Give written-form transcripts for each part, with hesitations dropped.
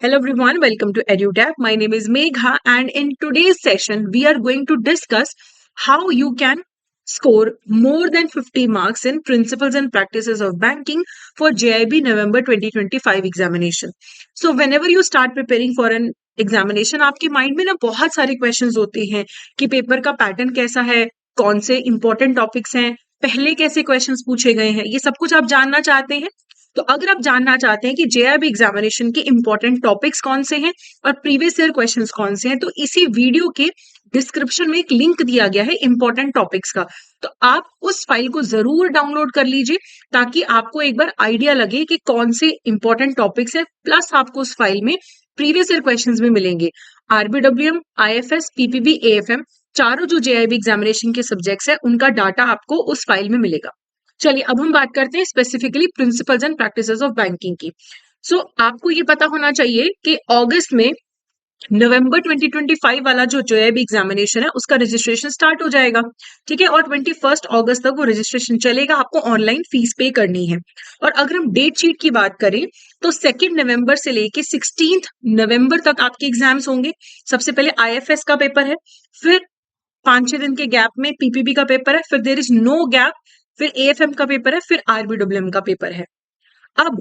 Hello everyone, welcome to EduTap. My name is Megha and in today's session we are going to discuss how you can score more than 50 marks in Principles and Practices of Banking for JIB November 2025 examination. So whenever you start preparing for an examination, आपके mind में ना बहुत सारे questions होते हैं कि paper का pattern कैसा है, कौन से इंपॉर्टेंट टॉपिक्स हैं, पहले कैसे क्वेश्चंस पूछे गए हैं, ये सब कुछ आप जानना चाहते हैं। तो अगर आप जानना चाहते हैं कि जेआईबी एग्जामिनेशन के इंपॉर्टेंट टॉपिक्स कौन से हैं और प्रीवियस ईयर क्वेश्चंस कौन से हैं, तो इसी वीडियो के डिस्क्रिप्शन में एक लिंक दिया गया है इंपॉर्टेंट टॉपिक्स का। तो आप उस फाइल को जरूर डाउनलोड कर लीजिए ताकि आपको एक बार आइडिया लगे कि कौन से इंपॉर्टेंट टॉपिक्स है, प्लस आपको उस फाइल में प्रीवियस ईयर क्वेश्चंस भी मिलेंगे। आरबीडब्ल्यूएम, आईएफएस, पीपीबी, एएफएम, चारों जो जेआईबी एग्जामिनेशन के सब्जेक्ट्स है उनका डाटा आपको उस फाइल में मिलेगा। चलिए अब हम बात करते हैं specifically principles and practices of banking की। आपको ये पता होना चाहिए कि अगस्त में नवंबर 2025 वाला जो जेआईबी एग्जामिनेशन है उसका रजिस्ट्रेशन स्टार्ट हो जाएगा, ठीक है, और 21 अगस्त तक वो रजिस्ट्रेशन चलेगा। आपको ऑनलाइन फीस पे करनी है। और अगर हम डेट शीट की बात करें तो 2 नवंबर से लेके 16 नवंबर तक आपके एग्जाम्स होंगे। सबसे पहले आईएफएस का पेपर है, फिर 5-6 दिन के गैप में पीपीबी का पेपर है, फिर देयर इज नो गैप, फिर एएफएम का पेपर है, फिर आरबीडब्ल्यूएम का पेपर है। अब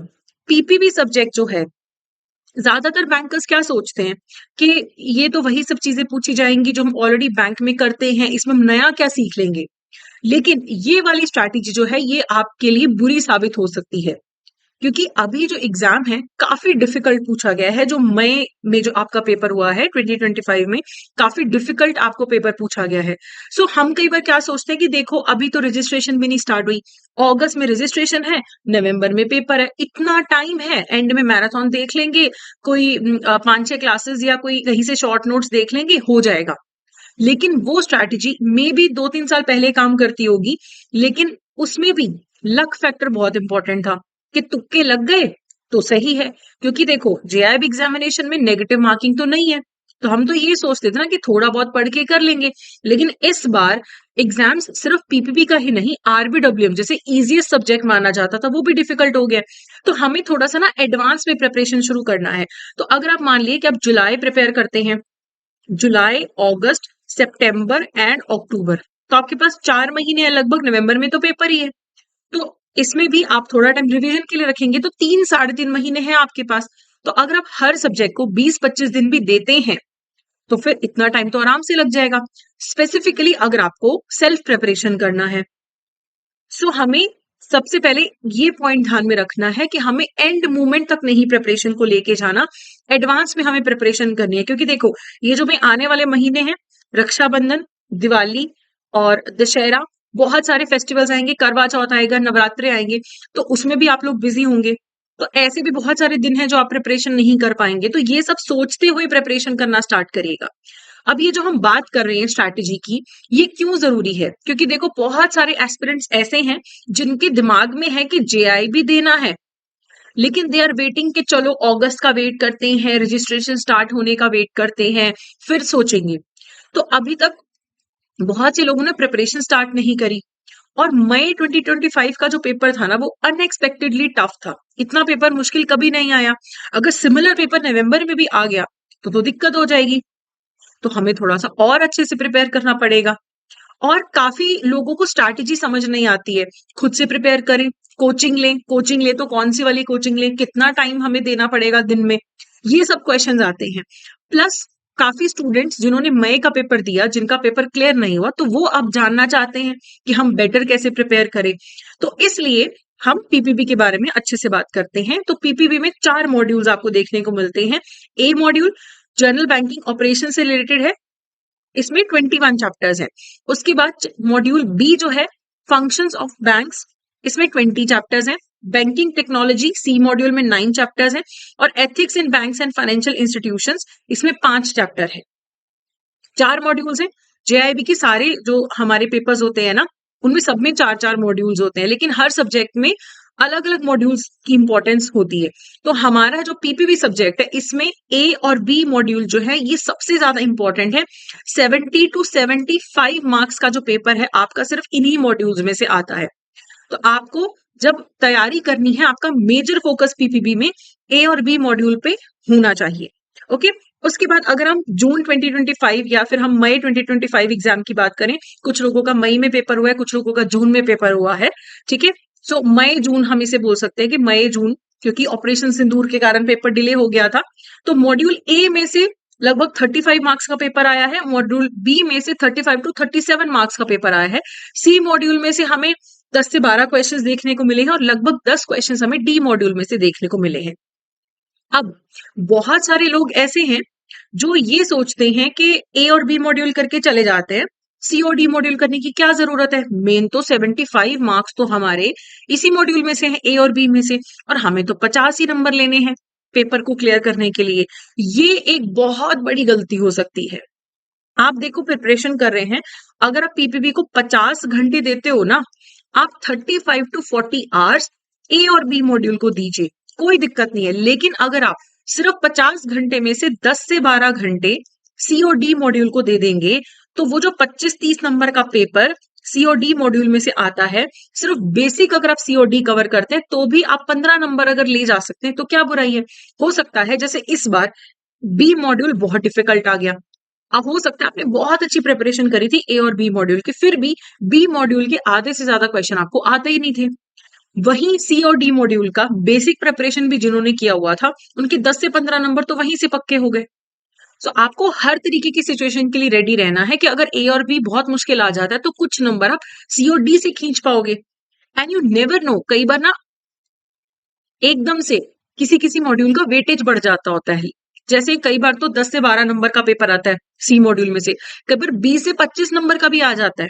पीपीबी सब्जेक्ट जो है, ज्यादातर बैंकर्स क्या सोचते हैं कि ये तो वही सब चीजें पूछी जाएंगी जो हम ऑलरेडी बैंक में करते हैं, इसमें हम नया क्या सीख लेंगे। लेकिन ये वाली स्ट्रैटेजी जो है ये आपके लिए बुरी साबित हो सकती है, क्योंकि अभी जो एग्जाम है काफी डिफिकल्ट पूछा गया है। जो मई में जो आपका पेपर हुआ है 2025 में, काफी डिफिकल्ट आपको पेपर पूछा गया है। हम कई बार क्या सोचते हैं कि देखो अभी तो रजिस्ट्रेशन भी नहीं स्टार्ट हुई, अगस्त में रजिस्ट्रेशन है, नवंबर में पेपर है, इतना टाइम है, एंड में मैराथन देख लेंगे, कोई 5-6 क्लासेस या कोई कहीं से शॉर्ट नोट्स देख लेंगे, हो जाएगा। लेकिन वो स्ट्रैटेजी मे भी 2-3 साल पहले काम करती होगी, लेकिन उसमें भी लक फैक्टर बहुत इंपॉर्टेंट था कि तुक्के लग गए तो सही है। क्योंकि देखो जेआईबी एग्जामिनेशन में नेगेटिव मार्किंग तो नहीं है, तो हम तो ये सोचते थे ना कि थोड़ा बहुत पढ़ के कर लेंगे। लेकिन इस बार एग्जाम्स सिर्फ पीपीबी का ही नहीं, आरबीडब्ल्यूएम जैसे इजीएस्ट सब्जेक्ट माना जाता था वो भी डिफिकल्ट हो गया। तो हमें थोड़ा सा ना एडवांस में प्रिपरेशन शुरू करना है। तो अगर आप मान लिए कि आप जुलाई प्रिपेयर करते हैं, जुलाई, अगस्त, सितंबर एंड अक्टूबर, तो आपके पास 4 महीने हैं लगभग, नवंबर में तो पेपर ही है। तो इसमें भी आप थोड़ा टाइम रिवीजन के लिए रखेंगे तो 3-3.5 महीने हैं आपके पास। तो अगर आप हर सब्जेक्ट को 20-25 दिन भी देते हैं तो फिर इतना टाइम तो आराम से लग जाएगा। स्पेसिफिकली अगर आपको सेल्फ प्रिपरेशन करना है, हमें सबसे पहले ये पॉइंट ध्यान में रखना है कि हमें एंड मोमेंट तक नहीं प्रिपरेशन को लेके जाना, एडवांस में हमें प्रिपरेशन करनी है। क्योंकि देखो ये जो भी आने वाले महीने हैं, रक्षाबंधन, दिवाली और दशहरा, बहुत सारे फेस्टिवल्स आएंगे, करवा चौथ आएगा, नवरात्रे आएंगे, तो उसमें भी आप लोग बिजी होंगे। तो ऐसे भी बहुत सारे दिन हैं जो आप प्रिपरेशन नहीं कर पाएंगे। तो ये सब सोचते हुए प्रिपरेशन करना स्टार्ट करिएगा। अब ये जो हम बात कर रहे हैं स्ट्रैटेजी की, ये क्यों जरूरी है? क्योंकि देखो बहुत सारे एस्पिरेंट्स ऐसे हैं जिनके दिमाग में है कि जेआईबी देना है, लेकिन दे आर वेटिंग कि चलो अगस्त का वेट करते हैं, रजिस्ट्रेशन स्टार्ट होने का वेट करते हैं, फिर सोचेंगे। तो अभी तक बहुत से लोगों ने प्रिपरेशन स्टार्ट नहीं करी। और मई 2025 का जो पेपर था ना वो अनएक्सपेक्टेडली टफ था, इतना पेपर मुश्किल कभी नहीं आया। अगर सिमिलर पेपर नवंबर में भी आ गया तो दिक्कत हो जाएगी। तो हमें थोड़ा सा और अच्छे से प्रिपेयर करना पड़ेगा। और काफी लोगों को स्ट्रैटेजी समझ नहीं आती है, खुद से प्रिपेयर करें, कोचिंग ले तो कौन सी वाली कोचिंग ले, कितना टाइम हमें देना पड़ेगा दिन में, ये सब क्वेश्चंस आते हैं। प्लस काफी स्टूडेंट्स जिन्होंने मई का पेपर दिया, जिनका पेपर क्लियर नहीं हुआ, तो वो अब जानना चाहते हैं कि हम बेटर कैसे प्रिपेयर करें। तो इसलिए हम पीपीबी के बारे में अच्छे से बात करते हैं। तो पीपीबी में 4 मॉड्यूल्स आपको देखने को मिलते हैं। ए मॉड्यूल जनरल बैंकिंग ऑपरेशन से रिलेटेड है, इसमें 21 चैप्टर्स हैं। उसके बाद मॉड्यूल बी जो है फंक्शंस ऑफ बैंक्स, इसमें 20 चैप्टर्स हैं। बैंकिंग टेक्नोलॉजी सी मॉड्यूल में 9 चैप्टर्स हैं। और ethics in banks and financial institutions, इसमें 5 चैप्टर है। 4 मॉड्यूल्स हैं। जेआईबी की सारे जो हमारे पेपर्स होते हैं ना, उनमें सब में 4-4 मॉड्यूल्स होते हैं, लेकिन हर सब्जेक्ट में अलग अलग मॉड्यूल्स की इंपॉर्टेंस होती है। तो हमारा जो पीपीबी सब्जेक्ट है इसमें ए और बी मॉड्यूल जो है ये सबसे ज्यादा इंपॉर्टेंट है। 70 to 75 मार्क्स का जो पेपर है आपका सिर्फ इन्हीं मॉड्यूल्स में से आता है। तो आपको जब तैयारी करनी है, आपका मेजर फोकस पीपीबी में ए और बी मॉड्यूल पे होना चाहिए। ओके, उसके बाद अगर हम जून 2025 या फिर हम मई 2025 एग्जाम की बात करें, कुछ लोगों का मई में पेपर हुआ है, कुछ लोगों का जून में पेपर हुआ है, ठीक है। सो मई जून हम इसे बोल सकते हैं कि मई जून, क्योंकि ऑपरेशन सिंदूर के कारण पेपर डिले हो गया था। तो मॉड्यूल ए में से लगभग 35 मार्क्स का पेपर आया है, मॉड्यूल बी में से 35 टू 37 मार्क्स का पेपर आया है, सी मॉड्यूल में से हमें 10 से 12 क्वेश्चंस देखने को मिले हैं और लगभग 10 क्वेश्चंस हमें डी मॉड्यूल में से देखने को मिले हैं। अब बहुत सारे लोग ऐसे हैं जो ये सोचते हैं कि ए और बी मॉड्यूल करके चले जाते हैं, सी और डी मॉड्यूल करने की क्या जरूरत है, मेन तो 75 मार्क्स तो हमारे इसी मॉड्यूल में से हैं, ए और बी में से, और हमें तो 50 ही नंबर लेने हैं पेपर को क्लियर करने के लिए। ये एक बहुत बड़ी गलती हो सकती है। आप देखो प्रिपरेशन कर रहे हैं, अगर आप पीपीबी को 50 घंटे देते हो ना, आप 35 टू 40 आवर्स ए और बी मॉड्यूल को दीजिए, कोई दिक्कत नहीं है। लेकिन अगर आप सिर्फ 50 घंटे में से 10 से 12 घंटे सी और डी मॉड्यूल को दे देंगे, तो वो जो 25-30 नंबर का पेपर सी और डी मॉड्यूल में से आता है, सिर्फ बेसिक अगर आप सी और डी कवर करते हैं तो भी आप 15 नंबर अगर ले जा सकते हैं तो क्या बुराई है। हो सकता है जैसे इस बार बी मॉड्यूल बहुत डिफिकल्ट आ गया, अब हो सकता है आपने बहुत अच्छी प्रिपरेशन करी थी ए और बी मॉड्यूल की, फिर भी बी मॉड्यूल के आधे से ज्यादा क्वेश्चन आपको आते ही नहीं थे। वहीं सी और डी मॉड्यूल का बेसिक प्रिपरेशन भी जिन्होंने किया हुआ था, उनके 10 से 15 नंबर तो वहीं से पक्के हो गए। सो आपको हर तरीके की सिचुएशन के लिए रेडी रहना है कि अगर ए और बी बहुत मुश्किल आ जाता है तो कुछ नंबर आप सी और डी से खींच पाओगे। एंड यू नेवर नो, कई बार ना एकदम से किसी किसी मॉड्यूल का वेटेज बढ़ जाता होता है। जैसे कई बार तो 10 से 12 नंबर का पेपर आता है सी मॉड्यूल में से, कई बार 20 से 25 नंबर का भी आ जाता है,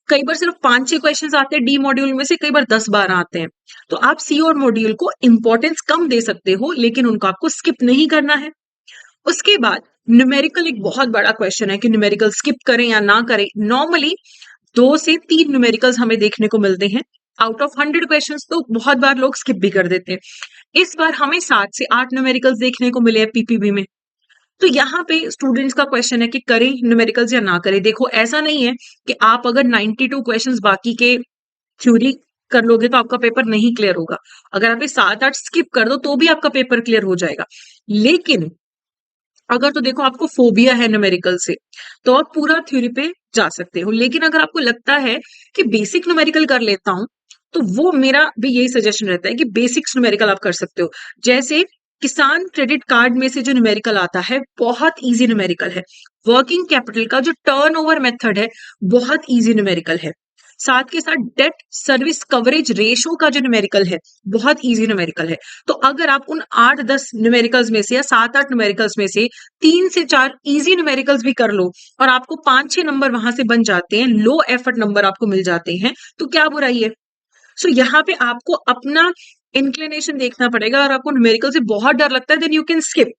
कई बार सिर्फ 5-6 क्वेश्चंस आते हैं डी मॉड्यूल में से, कई बार 10-12 आते हैं। तो आप सी और मॉड्यूल को इंपॉर्टेंस कम दे सकते हो, लेकिन उनको आपको स्किप नहीं करना है। उसके बाद न्यूमेरिकल एक बहुत बड़ा क्वेश्चन है कि न्यूमेरिकल स्किप करें या ना करें। नॉर्मली 2 से 3 न्यूमेरिकल्स हमें देखने को मिलते हैं आउट ऑफ 100 क्वेश्चंस, तो बहुत बार लोग स्किप भी कर देते हैं। इस बार हमें 7 से 8 न्यूमेरिकल्स देखने को मिले हैं पीपीबी में। तो यहाँ पे स्टूडेंट्स का क्वेश्चन है कि करें न्यूमेरिकल्स या ना करें। देखो ऐसा नहीं है कि आप अगर 92 क्वेश्चंस बाकी के थ्योरी कर लोगे तो आपका पेपर नहीं क्लियर होगा। अगर आप ये 7-8 स्किप कर दो तो भी आपका पेपर क्लियर हो जाएगा। लेकिन अगर तो देखो आपको फोबिया है न्यूमेरिकल से, तो आप पूरा थ्योरी पे जा सकते हो। लेकिन अगर आपको लगता है कि बेसिक न्यूमेरिकल कर लेता हूं, तो वो मेरा भी यही सजेशन रहता है कि बेसिक्स न्यूमेरिकल आप कर सकते हो। जैसे किसान क्रेडिट कार्ड में से जो न्यूमेरिकल आता है बहुत इजी न्यूमेरिकल है। वर्किंग कैपिटल का जो टर्नओवर मेथड है बहुत इजी न्यूमेरिकल है। साथ के साथ डेट सर्विस कवरेज रेशो का जो न्यूमेरिकल है बहुत इजी न्यूमेरिकल है। तो अगर आप उन 8-10 न्यूमेरिकल्स में से या 7-8 न्यूमेरिकल्स में से 3 से 4 इजी न्यूमेरिकल्स भी कर लो और आपको 5-6 नंबर वहां से बन जाते हैं, लो एफर्ट नंबर आपको मिल जाते हैं, तो क्या बुराई है। सो यहाँ पे आपको अपना इंक्लिनेशन देखना पड़ेगा। और आपको न्यूमेरिकल से बहुत डर लगता है, देन यू कैन स्किप,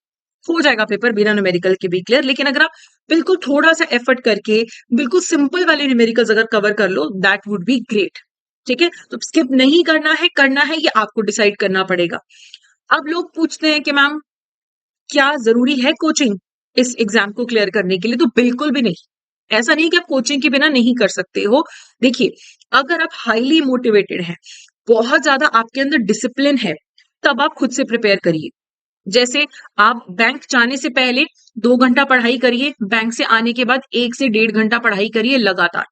हो जाएगा पेपर बिना न्यूमेरिकल के भी क्लियर। लेकिन अगर आप बिल्कुल थोड़ा सा एफर्ट करके बिल्कुल सिंपल वाले न्यूमेरिकल्स अगर कवर कर लो, दैट वुड बी ग्रेट। ठीक है, तो स्किप नहीं करना है ये आपको डिसाइड करना पड़ेगा। अब लोग पूछते हैं कि मैम क्या जरूरी है कोचिंग इस एग्जाम को क्लियर करने के लिए, तो बिल्कुल भी नहीं। ऐसा नहीं कि आप कोचिंग के बिना नहीं कर सकते हो। देखिए, अगर आप हाईली मोटिवेटेड हैं, बहुत ज्यादा आपके अंदर डिसिप्लिन है, तब आप खुद से प्रिपेयर करिए। जैसे आप बैंक जाने से पहले 2 घंटा पढ़ाई करिए, बैंक से आने के बाद 1 से 1.5 घंटा पढ़ाई करिए लगातार,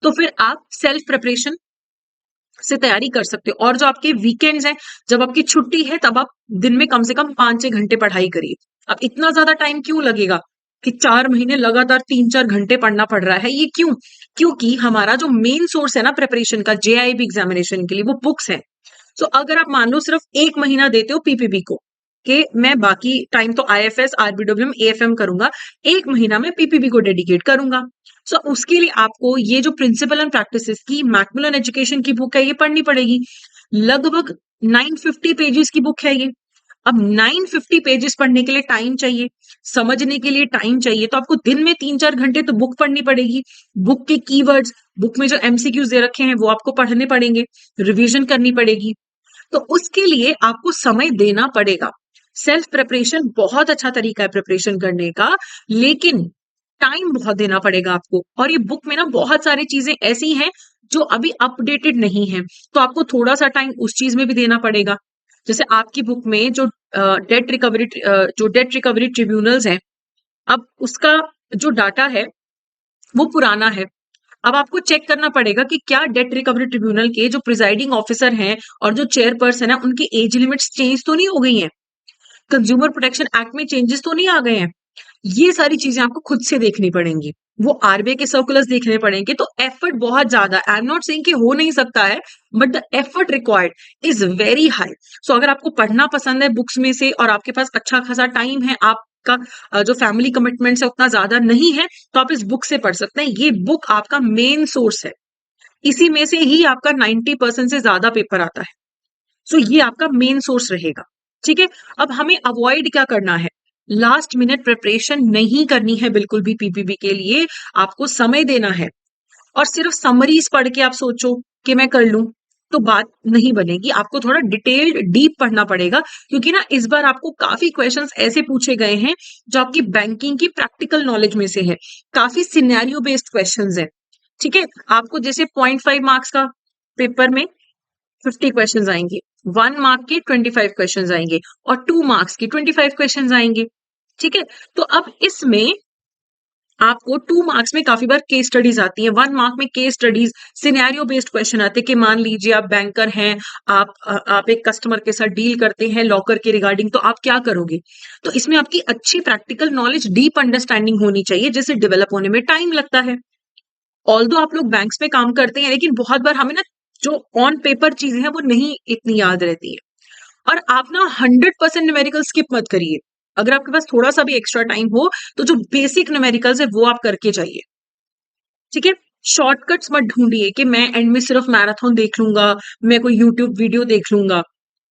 तो फिर आप सेल्फ प्रिपरेशन से तैयारी कर सकते हो। और जो आपके वीकेंड्स हैं, जब आपकी छुट्टी है, तब आप दिन में कम से कम 5-6 घंटे पढ़ाई करिए। अब इतना ज्यादा टाइम क्यों लगेगा कि 4 महीने लगातार 3-4 घंटे पढ़ना पड़ रहा है, ये क्यों? क्योंकि हमारा जो मेन सोर्स है ना प्रिपरेशन का जेआईबी एग्जामिनेशन के लिए, वो बुक्स है। तो अगर आप मान लो सिर्फ 1 महीना देते हो पीपीबी को, कि मैं बाकी टाइम तो आईएफएस, आरबीडब्ल्यूएम, एएफएम करूंगा, 1 महीना में पीपीबी को डेडिकेट करूंगा। सो उसके लिए आपको ये जो प्रिंसिपल एंड प्रैक्टिसेस की मैकमिलन एजुकेशन की बुक है ये पढ़नी पड़ेगी। लगभग 950 पेजेस की बुक है ये। अब 950 पेजेस पढ़ने के लिए टाइम चाहिए, समझने के लिए टाइम चाहिए, तो आपको दिन में 3-4 घंटे तो बुक पढ़नी पड़ेगी। बुक के कीवर्ड्स, बुक में जो एमसीक्यूज दे रखे हैं वो आपको पढ़ने पड़ेंगे, रिवीजन करनी पड़ेगी। तो उसके लिए आपको समय देना पड़ेगा। सेल्फ प्रिपरेशन बहुत अच्छा तरीका है प्रिपरेशन करने का, लेकिन टाइम बहुत देना पड़ेगा आपको। और ये बुक में ना बहुत सारी चीजें ऐसी हैं जो अभी अपडेटेड नहीं है, तो आपको थोड़ा सा टाइम उस चीज में भी देना पड़ेगा। जैसे आपकी बुक में जो डेट रिकवरी ट्रिब्यूनल्स हैं, अब उसका जो डाटा है वो पुराना है। अब आपको चेक करना पड़ेगा कि क्या डेट रिकवरी ट्रिब्यूनल के जो प्रिजाइडिंग ऑफिसर हैं और जो चेयरपर्सन है उनकी एज लिमिट्स चेंज तो नहीं हो गई हैं, कंज्यूमर प्रोटेक्शन एक्ट में चेंजेस तो नहीं आ गए हैं। ये सारी चीजें आपको खुद से देखनी पड़ेंगी, वो आरबीआई के सर्कुलर्स देखने पड़ेंगे। तो एफर्ट बहुत ज्यादा, आई एम नॉट सेइंग कि हो नहीं सकता है, but the effort required is very high. So अगर आपको पढ़ना पसंद है बुक्स में से और आपके पास अच्छा खासा टाइम है, आपका जो फैमिली कमिटमेंट्स है उतना ज्यादा नहीं है, तो आप इस बुक से पढ़ सकते हैं। ये बुक आपका मेन सोर्स है, इसी में से ही आपका 90% से ज्यादा पेपर आता है। सो ये आपका मेन सोर्स रहेगा। ठीक है, अब हमें अवॉइड क्या करना है, लास्ट मिनट प्रिपरेशन नहीं करनी है बिल्कुल भी पीपीबी के लिए। आपको समय देना है और सिर्फ समरीज पढ़ के आप सोचो कि मैं कर लूं, तो बात नहीं बनेगी। आपको थोड़ा डिटेल्ड डीप पढ़ना पड़ेगा, क्योंकि ना इस बार आपको काफी क्वेश्चंस ऐसे पूछे गए हैं जो आपकी बैंकिंग की प्रैक्टिकल नॉलेज में से है, काफी सिनेरियो बेस्ड क्वेश्चंस है। ठीक है, आपको जैसे 0.5 मार्क्स का पेपर में 50 क्वेश्चन आएंगे, 1 मार्क के 25 क्वेश्चन आएंगे और 2 मार्क्स के 25 क्वेश्चन आएंगे। ठीक है, तो अब इसमें आपको 2 मार्क्स में काफी बार केस स्टडीज आती है, 1 मार्क में case studies scenario based question आते हैं कि मान लीजिए आप बैंकर हैं, आप एक कस्टमर के साथ डील करते हैं लॉकर के रिगार्डिंग, तो आप क्या करोगे। तो इसमें आपकी अच्छी प्रैक्टिकल नॉलेज, डीप अंडरस्टैंडिंग होनी चाहिए, जिसे डेवलप होने में टाइम लगता है। ऑल्दो आप लोग बैंक्स में काम करते हैं, लेकिन बहुत बार हमें ना जो ऑन पेपर चीजें हैं वो नहीं इतनी याद रहती है। और आप ना 100% न्यूमेरिकल स्किप मत करिए। अगर आपके पास थोड़ा सा भी एक्स्ट्रा टाइम हो तो जो बेसिक न्यूमेरिकल्स है वो आप करके जाइए। ठीक है, शॉर्टकट्स मत ढूंढिए कि मैं एंड में सिर्फ मैराथन देख लूंगा, मैं कोई यूट्यूब वीडियो देख लूंगा।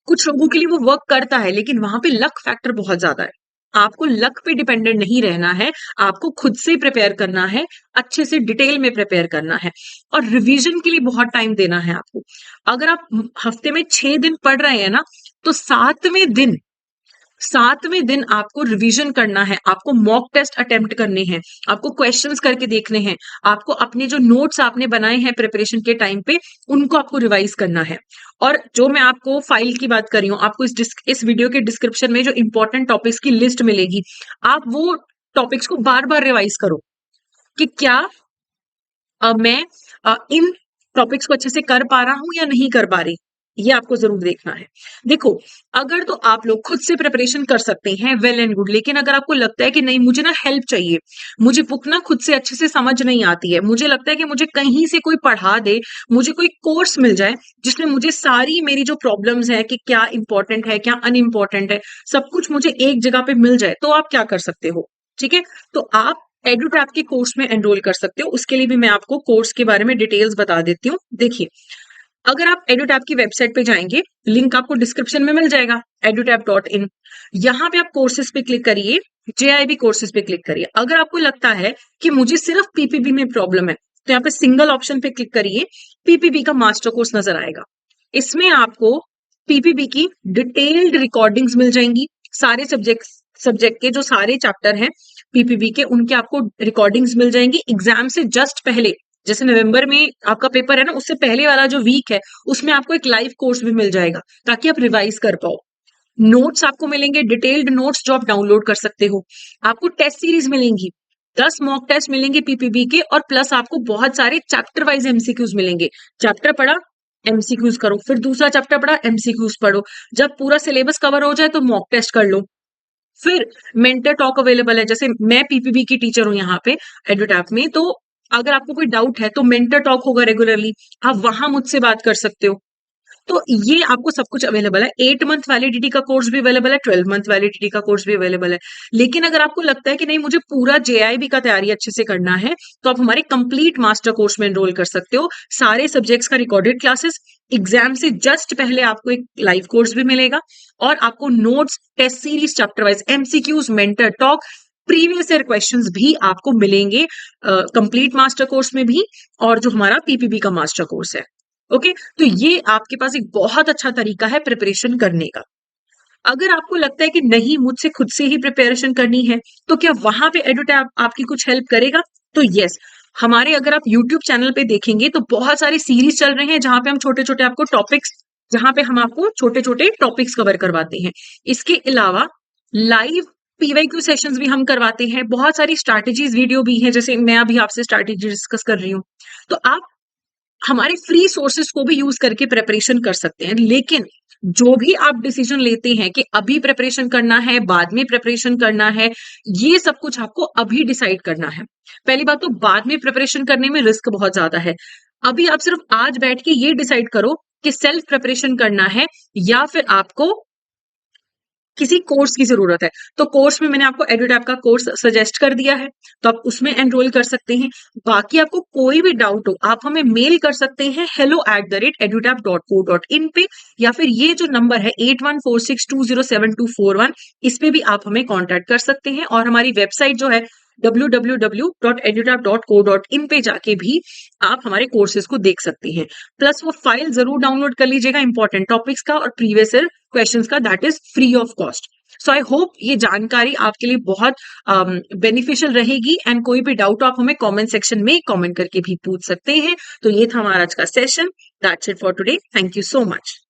कुछ लोगों के लिए वो वर्क करता है, लेकिन वहां पे लक फैक्टर बहुत ज्यादा है। आपको लक पे डिपेंडेंट नहीं रहना है, आपको खुद से प्रिपेयर करना है, अच्छे से डिटेल में प्रिपेयर करना है और रिवीजन के लिए बहुत टाइम देना है आपको। अगर आप हफ्ते में 6 दिन पढ़ रहे हैं ना, तो 7वें दिन आपको रिवीजन करना है, आपको मॉक टेस्ट अटेम्प्ट करने हैं, आपको क्वेश्चंस करके देखने हैं, आपको अपने जो नोट्स आपने बनाए हैं प्रिपरेशन के टाइम पे उनको आपको रिवाइज करना है। और जो मैं आपको फाइल की बात कर रही हूँ, आपको इस वीडियो के डिस्क्रिप्शन में जो इंपॉर्टेंट टॉपिक्स की लिस्ट मिलेगी, आप वो टॉपिक्स को बार बार रिवाइज करो कि क्या मैं इन टॉपिक्स को अच्छे से कर पा रहा हूं या नहीं कर पा रही। ये आपको जरूर देखना है। देखो, अगर तो आप लोग खुद से प्रिपरेशन कर सकते हैं, वेल एंड गुड, लेकिन अगर आपको लगता है कि नहीं मुझे ना हेल्प चाहिए, मुझे बुक ना खुद से अच्छे से समझ नहीं आती है, मुझे लगता है कि मुझे कहीं से कोई पढ़ा दे, मुझे कोई कोर्स मिल जाए जिसमें मुझे सारी मेरी जो प्रॉब्लम्स है कि क्या इंपॉर्टेंट है क्या अनइम्पॉर्टेंट है सब कुछ मुझे एक जगह पे मिल जाए, तो आप क्या कर सकते हो। ठीक है, तो आप एडुटैप के कोर्स में एनरोल कर सकते हो। उसके लिए भी मैं आपको कोर्स के बारे में डिटेल्स बता देती हूँ। देखिए, अगर आप एडुटैप की वेबसाइट पे जाएंगे, लिंक आपको डिस्क्रिप्शन में मिल जाएगा, edutap.in। यहाँ पे आप कोर्सेज पे क्लिक करिए, जेआईबी कोर्सेज पे क्लिक करिए। अगर आपको लगता है कि मुझे सिर्फ पीपीबी में प्रॉब्लम है, तो यहाँ पे सिंगल ऑप्शन पे क्लिक करिए, पीपीबी का मास्टर कोर्स नजर आएगा। इसमें आपको पीपीबी की डिटेल्ड रिकॉर्डिंग्स मिल जाएंगी, सारे सब्जेक्ट के जो सारे चैप्टर हैं पीपीबी के, उनके आपको रिकॉर्डिंग्स मिल जाएंगी। एग्जाम से जस्ट पहले, जैसे नवंबर में आपका पेपर है ना, उससे पहले वाला जो वीक है उसमें आपको एक लाइव कोर्स भी मिल जाएगा, ताकि आप रिवाइज कर पाओ। नोट्स आपको मिलेंगे, डिटेल्ड नोट्स जो आप डाउनलोड कर सकते हो। आपको टेस्ट सीरीज मिलेंगी, 10 मॉक टेस्ट मिलेंगे पीपीबी के, और प्लस आपको बहुत सारे चैप्टर वाइज एमसीक्यूज मिलेंगे। चैप्टर पढ़ा, एमसीक्यूज करो, फिर दूसरा चैप्टर पढ़ा, एमसीक्यूज पढ़ो। जब पूरा सिलेबस कवर हो जाए तो मॉक टेस्ट कर लो। फिर मेंटर टॉक अवेलेबल है, जैसे मैं पीपीबी की टीचर हूँ यहाँ पे एडुटैप में, तो अगर आपको कोई डाउट है तो मेंटर टॉक होगा रेगुलरली, आप वहां मुझसे बात कर सकते हो। तो ये आपको सब कुछ अवेलेबल है। 8 मंथ वैलिडिटी का कोर्स भी अवेलेबल है, 12 मंथ वैलिडिटी का कोर्स भी अवेलेबल है। लेकिन अगर आपको लगता है कि नहीं मुझे पूरा जेआईबी का तैयारी अच्छे से करना है, तो आप हमारे कंप्लीट मास्टर कोर्स में एनरोल कर सकते हो। सारे सब्जेक्ट्स का रिकॉर्डेड क्लासेस, एग्जाम से जस्ट पहले आपको एक लाइव कोर्स भी मिलेगा, और आपको notes, test series, chapter wise MCQs, mentor talk, previous year questions भी आपको मिलेंगे कंप्लीट मास्टर कोर्स में भी, और जो हमारा पीपीबी का मास्टर कोर्स है। ओके, तो ये आपके पास एक बहुत अच्छा तरीका है प्रिपरेशन करने का। अगर आपको लगता है कि नहीं मुझसे खुद से ही प्रिपरेशन करनी है, तो क्या वहां पे एडुटैप आपकी कुछ हेल्प करेगा। तो यस, हमारे अगर आप यूट्यूब चैनल पे देखेंगे तो बहुत सारे सीरीज चल रहे हैं जहां पे हम छोटे छोटे आपको टॉपिक्स जहां पे हम आपको छोटे छोटे टॉपिक्स कवर करवाते हैं। इसके अलावा लाइव पीवाईक्यू सेशंस भी हम करवाते हैं। बहुत सारी स्ट्रैटेजीज वीडियो भी हैं, जैसे मैं अभी आपसे स्ट्रैटेजी डिस्कस कर रही हूँ। तो आप हमारे फ्री सोर्सेस को भी यूज करके प्रिपरेशन कर सकते हैं। लेकिन जो भी आप डिसीजन लेते हैं कि अभी प्रिपरेशन करना है, बाद में प्रिपरेशन करना है, ये सब कुछ आपको अभी डिसाइड करना है। पहली बात तो बाद में प्रिपरेशन करने में रिस्क बहुत ज्यादा है। अभी आप सिर्फ आज बैठ के ये डिसाइड करो कि सेल्फ प्रिपरेशन करना है या फिर आपको किसी कोर्स की जरूरत है। तो कोर्स में मैंने आपको एडुटैप का कोर्स सजेस्ट कर दिया है, तो आप उसमें एनरोल कर सकते हैं। बाकी आपको कोई भी डाउट हो, आप हमें मेल कर सकते हैं hello@edutap.co.in पे, या फिर ये जो नंबर है 8146207241, इस पे भी आप हमें कांटेक्ट कर सकते हैं। और हमारी वेबसाइट जो है www.edutap.co.in पे जाके भी आप हमारे कोर्सेज को देख सकते हैं। प्लस वो फाइल जरूर डाउनलोड कर लीजिएगा इंपॉर्टेंट टॉपिक्स का और प्रीवियस ईयर क्वेश्चंस का, that is free of cost. So I hope ये जानकारी आपके लिए बहुत बेनिफिशियल रहेगी। एंड कोई भी डाउट आप हमें कमेंट सेक्शन में कमेंट करके भी पूछ सकते हैं। तो ये था हमारा आज का session. That's it for today. Thank you so much.